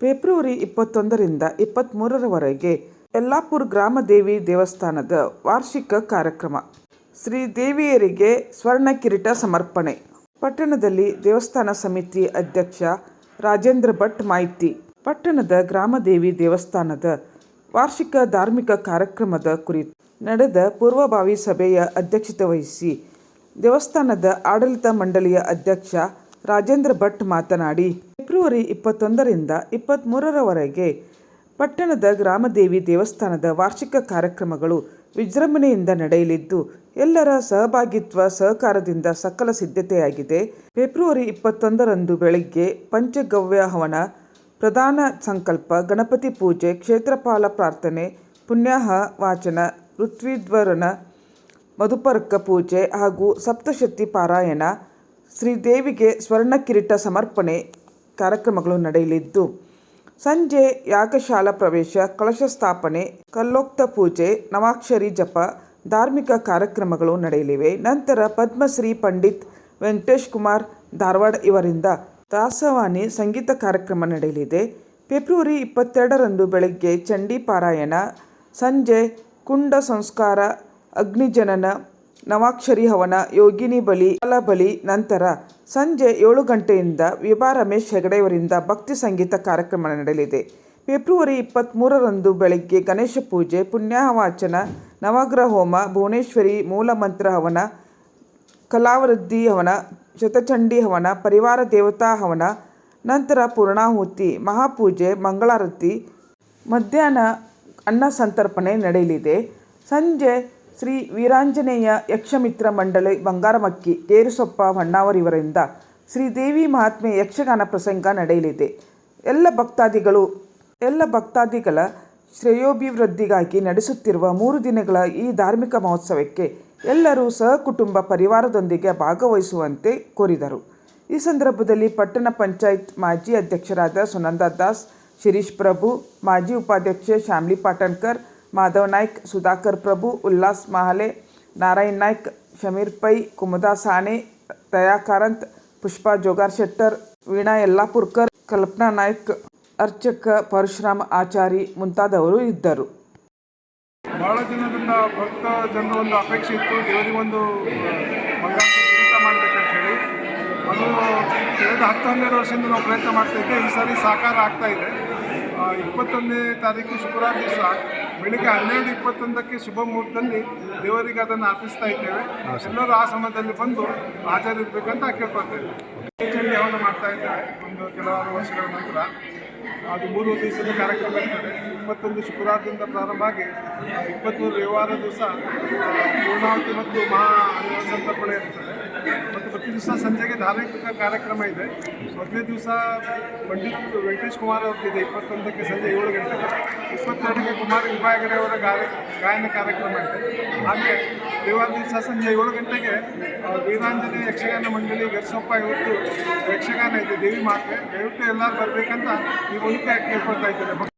February 21ರಿಂದ 23ರವರೆಗೆ Yellapur ಗ್ರಾಮದೇವಿ ದೇವಸ್ಥಾನದ ವಾರ್ಷಿಕ ಕಾರ್ಯಕ್ರಮ. ಶ್ರೀದೇವಿಯರಿಗೆ ಸ್ವರ್ಣ ಕಿರೀಟ ಸಮರ್ಪಣೆ. ಪಟ್ಟಣದಲ್ಲಿ ದೇವಸ್ಥಾನ ಸಮಿತಿ ಅಧ್ಯಕ್ಷ ರಾಜೇಂದ್ರ ಭಟ್ ಮಾಹಿತಿ. ಪಟ್ಟಣದ ಗ್ರಾಮದೇವಿ ದೇವಸ್ಥಾನದ ವಾರ್ಷಿಕ ಧಾರ್ಮಿಕ ಕಾರ್ಯಕ್ರಮದ ಕುರಿತು ನಡೆದ ಪೂರ್ವಭಾವಿ ಸಭೆಯ ಅಧ್ಯಕ್ಷತೆ ವಹಿಸಿ ದೇವಸ್ಥಾನದ ಆಡಳಿತ ಮಂಡಳಿಯ ಅಧ್ಯಕ್ಷ ರಾಜೇಂದ್ರ ಭಟ್ ಮಾತನಾಡಿ, ಫೆಬ್ರವರಿ 21ರಿಂದ 23ರವರೆಗೆ ಪಟ್ಟಣದ ಗ್ರಾಮದೇವಿ ದೇವಸ್ಥಾನದ ವಾರ್ಷಿಕ ಕಾರ್ಯಕ್ರಮಗಳು ವಿಜೃಂಭಣೆಯಿಂದ ನಡೆಯಲಿದ್ದು, ಎಲ್ಲರ ಸಹಭಾಗಿತ್ವ ಸಹಕಾರದಿಂದ ಸಕಲ ಸಿದ್ಧತೆಯಾಗಿದೆ. ಫೆಬ್ರವರಿ 21ರಂದು ಬೆಳಗ್ಗೆ ಪಂಚಗವ್ಯ ಹವನ, ಪ್ರಧಾನ ಸಂಕಲ್ಪ, ಗಣಪತಿ ಪೂಜೆ, ಕ್ಷೇತ್ರಪಾಲ ಪ್ರಾರ್ಥನೆ, ಪುಣ್ಯಾಹ ವಾಚನ, ಋತ್ವಿದ್ವರನ, ಮಧುಪರ್ಕ ಪೂಜೆ ಹಾಗೂ ಸಪ್ತಶತಿ ಪಾರಾಯಣ, ಶ್ರೀದೇವಿಗೆ ಸ್ವರ್ಣ ಕಿರೀಟ ಸಮರ್ಪಣೆ ಕಾರ್ಯಕ್ರಮಗಳು ನಡೆಯಲಿದ್ದು, ಸಂಜೆ ಯಾಗಶಾಲಾ ಪ್ರವೇಶ, ಕಳಶ ಸ್ಥಾಪನೆ, ಕಲ್ಲೋಕ್ತ ಪೂಜೆ, ನವಾಕ್ಷರಿ ಜಪ, ಧಾರ್ಮಿಕ ಕಾರ್ಯಕ್ರಮಗಳು ನಡೆಯಲಿವೆ. ನಂತರ ಪದ್ಮಶ್ರೀ ಪಂಡಿತ್ ವೆಂಕಟೇಶ್ ಕುಮಾರ್ ಧಾರವಾಡ ಇವರಿಂದ ದಾಸವಾಣಿ ಸಂಗೀತ ಕಾರ್ಯಕ್ರಮ ನಡೆಯಲಿದೆ. ಫೆಬ್ರವರಿ 22ರಂದು ಬೆಳಗ್ಗೆ ಚಂಡಿ ಪಾರಾಯಣ, ಸಂಜೆ ಕುಂಡ ಸಂಸ್ಕಾರ, ಅಗ್ನಿಜನನ, ನವಾಕ್ಷರಿ ಹವನ, ಯೋಗಿನಿ ಬಲಿ, ಬಲಿ. ನಂತರ ಸಂಜೆ 7 ಗಂಟೆಯಿಂದ ವಿಭಾ ರಮೇಶ್ ಹೆಗಡೆಯವರಿಂದ ಭಕ್ತಿ ಸಂಗೀತ ಕಾರ್ಯಕ್ರಮ ನಡೆಯಲಿದೆ. ಫೆಬ್ರವರಿ 23ರಂದು ಬೆಳಗ್ಗೆ ಗಣೇಶ ಪೂಜೆ, ಪುಣ್ಯಾಹ ವಾಚನ, ನವಗ್ರಹ ಹೋಮ, ಭುವನೇಶ್ವರಿ ಮೂಲಮಂತ್ರ ಹವನ, ಕಲಾವೃದ್ಧಿ ಹವನ, ಶತಚಂಡಿ ಹವನ, ಪರಿವಾರ ದೇವತಾ ಹವನ, ನಂತರ ಪೂರ್ಣಾಹುತಿ, ಮಹಾಪೂಜೆ, ಮಂಗಳಾರತಿ, ಮಧ್ಯಾಹ್ನ ಅನ್ನ ಸಂತರ್ಪಣೆ ನಡೆಯಲಿದೆ. ಸಂಜೆ ಶ್ರೀ ವೀರಾಂಜನೇಯ ಯಕ್ಷಮಿತ್ರ ಮಂಡಳಿ ಬಂಗಾರಮಕ್ಕಿ, ಗೇರುಸೊಪ್ಪ ಹೊನ್ನಾವರ್ ಇವರಿಂದ ಶ್ರೀದೇವಿ ಮಹಾತ್ಮೆ ಯಕ್ಷಗಾನ ಪ್ರಸಂಗ ನಡೆಯಲಿದೆ. ಎಲ್ಲ ಭಕ್ತಾದಿಗಳ ಶ್ರೇಯೋಭಿವೃದ್ಧಿಗಾಗಿ ನಡೆಸುತ್ತಿರುವ 3 ದಿನಗಳ ಈ ಧಾರ್ಮಿಕ ಮಹೋತ್ಸವಕ್ಕೆ ಎಲ್ಲರೂ ಸಹಕುಟುಂಬ ಪರಿವಾರದೊಂದಿಗೆ ಭಾಗವಹಿಸುವಂತೆ ಕೋರಿದರು. ಈ ಸಂದರ್ಭದಲ್ಲಿ ಪಟ್ಟಣ ಪಂಚಾಯತ್ ಮಾಜಿ ಅಧ್ಯಕ್ಷರಾದ ಸುನಂದಾ ದಾಸ್, ಶಿರೀಶ್ ಪ್ರಭು, ಮಾಜಿ ಉಪಾಧ್ಯಕ್ಷೆ ಶ್ಯಾಮ್ಲಿ ಪಾಟಣ್ಕರ್, ಮಾಧವ್ ನಾಯ್ಕ್, ಸುಧಾಕರ್ ಪ್ರಭು, ಉಲ್ಲಾಸ್ ಮಹಾಲೆ, ನಾರಾಯಣ್ ನಾಯ್ಕ್, ಶಮೀರ್ ಪೈ, ಕುಮುದಾ ಸಾಣೆ, ದಯಾ ಕಾರಂತ್, ಪುಷ್ಪಾ ಜೋಗಾರ್ ಶೆಟ್ಟರ್, ವೀಣಾ ಯಲ್ಲಾಪುರ್ಕರ್, ಕಲ್ಪನಾ ನಾಯ್ಕ್, ಅರ್ಚಕ ಪರಶುರಾಮ ಆಚಾರಿ ಮುಂತಾದವರು ಇದ್ದರು. ಬಹಳ ದಿನದಿಂದ ಭಕ್ತ ಜನರ ಒಂದು ಅಪೇಕ್ಷೆ ಇತ್ತು, ದೇವರಿಗೆ ಒಂದು ಬಂಗಾರದ ಕಿರೀಟ ಮಾಡಬೇಕಂತ ಹೇಳಿ. ಅದು ಕಳೆದ 10-12 ವರ್ಷದಿಂದ ನಾವು ಪ್ರಯತ್ನ ಮಾಡ್ತಾಯಿದ್ದೆ. ಈ ಸಾರಿ ಸಾಕಾರ ಆಗ್ತಾ ಇದೆ. 21ನೇ ತಾರೀಕು ಶುಕ್ರವಾರ ದಿವಸ ಬೆಳಿಗ್ಗೆ 12:21ಕ್ಕೆ ಶುಭ ಮುಹೂರ್ತದಲ್ಲಿ ದೇವರಿಗೆ ಅದನ್ನು ಅರ್ಪಿಸ್ತಾ ಇದ್ದೇವೆ. ಎಲ್ಲರೂ ಆ ಸಮಯದಲ್ಲಿ ಬಂದು ಹಾಜರಿರಬೇಕಂತ ಕೇಳ್ಕೊಳ್ತೇವೆ. ಚಂಡಿ ಹವನ ಮಾಡ್ತಾ ಇದ್ದೇವೆ ಒಂದು ಕೆಲವಾರು ವರ್ಷಗಳ ನಂತರ. ಅದು 3 ದಿವಸದ ಕಾರ್ಯಕ್ರಮ ಇರ್ತದೆ. 21 ಶುಕ್ರವಾರದಿಂದ ಪ್ರಾರಂಭ ಆಗಿ 23 ರವಿವಾರ ದಿವಸ ಪೂರ್ಣಾಹುತಿ ಮತ್ತು ಮಹಾ ಸಂತರ್ಪಣೆ ಇರ್ತದೆ. ಮತ್ತು ಪ್ರತಿ ದಿವಸ ಸಂಜೆಗೆ ಧಾರ್ಮಿಕ ಕಾರ್ಯಕ್ರಮ ಇದೆ. ಮೊದಲನೇ ದಿವಸ ಪಂಡಿತ್ ವೆಂಕಟೇಶ್ ಕುಮಾರ್ ಅವ್ರದ್ದಿದೆ 21ಕ್ಕೆ ಸಂಜೆ 7 ಗಂಟೆಗೆ. 22ಕ್ಕೆ ಕುಮಾರ್ ಹೆಗಡೆ ಅವರ ಗಾಯನ ಕಾರ್ಯಕ್ರಮ ಇದೆ. ಹಾಗೆ ರವಿವಾರ ದಿವಸ ಸಂಜೆ 7 ಗಂಟೆಗೆ ವೀರಾಂಜನೇಯ ಯಕ್ಷಗಾನ ಮಂಡಳಿ ಗರ್ಸೊಪ್ಪ ಇವತ್ತು ಯಕ್ಷಗಾನ ಇದೆ, ದೇವಿ ಮಾತೆ. ದಯವಿಟ್ಟು ಎಲ್ಲರೂ ಬರಬೇಕಂತ ಈ ಮೂಲಕ ಕೇಳ್ಕೊಳ್ತಾ ಇದ್ದೇನೆ.